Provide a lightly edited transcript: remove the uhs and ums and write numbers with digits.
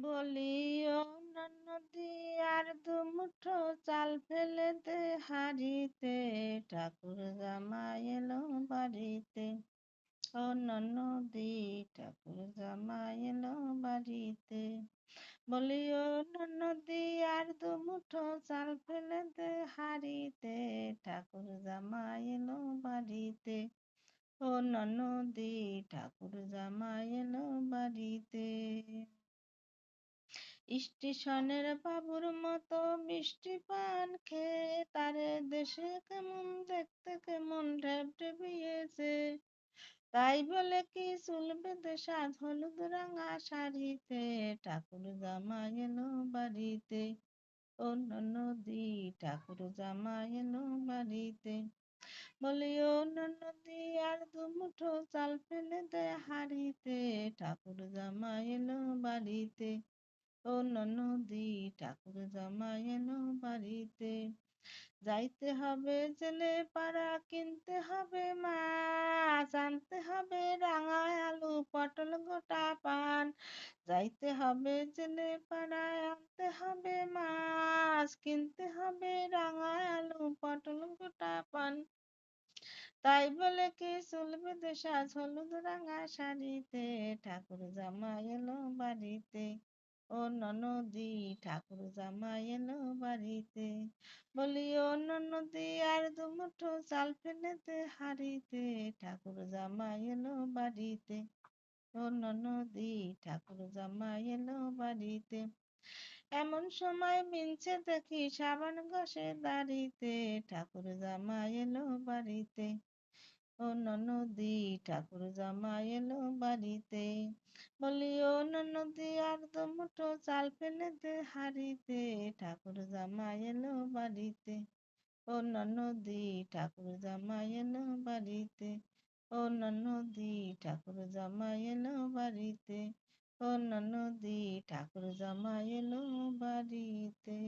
বলি ও নদী আর দুমুঠো চাল ফেলে দে হাড়িতে, ঠাকুর জামাই এলো বাড়িতে। ও নদী ঠাকুর জামাই এলো বাড়িতে। বলি ও নদী আর দুমুঠো চাল ফেলে দে হাড়িতে, ঠাকুর জামাই এলো বাড়িতে। ও নদী ঠাকুর জামাই এলো বাড়িতে। স্টেশনের বাবুর মতো মিষ্টি পান খেয়ে তারে দেশে কেমন দেখতে কেমন ঢেবঢেবিয়েছে। তাই বলে কি চুল বেঁধে সাজ হলুদ রাঙা শাড়িতে, ঠাকুর জামাই এলো বাড়িতে। ও নদী ঠাকুর জামাই এলো বাড়িতে। বলি ও নদী আর দুমুঠো চাল ফেলে দে হাড়িতে, ঠাকুর জামাই এলো বাড়িতে। ও নদী ঠাকুর জামাই এলো বাড়িতে। যাইতে হবে জেলে পাড়া, কিনতে হবে মাছ, আনতে হবে রাঙা আলু পটল গোটা পান। যাইতে হবে জেলে পাড়ায়, আনতে হবে মাছ, কিনতে হবে রাঙা আলু পটল গোটা পান। তাই বলে কি চুল বেঁধে সাজ হলুদ রাঙা শাড়িতে, ঠাকুর জামাই এলো বাড়িতে। ও নদী ঠাকুর জামাই এলো বাড়িতে। বলি ও নদী আর দুমুঠো চাল ফেলে দে হাড়িতে, ঠাকুর জামাই এলো বাড়িতে। ও নদী ঠাকুর জামাই এলো বাড়িতে। এমন সময় মিলছে দেখি সাবান ঘষে দাড়িতে, ঠাকুর জামাই এলো বাড়িতে। ও নদী ঠাকুর জামাই এলো বাড়িতে। বলি ও নদী আর দুমুঠো চাল ফেলে দে হাড়িতে, ঠাকুর জামাই এলো বাড়িতে। ও নদী ঠাকুর জামাই এলো বাড়িতে। ও নদী ঠাকুর জামাই এলো বাড়িতে। ও নদী ঠাকুর জামাই এলো বাড়িতে।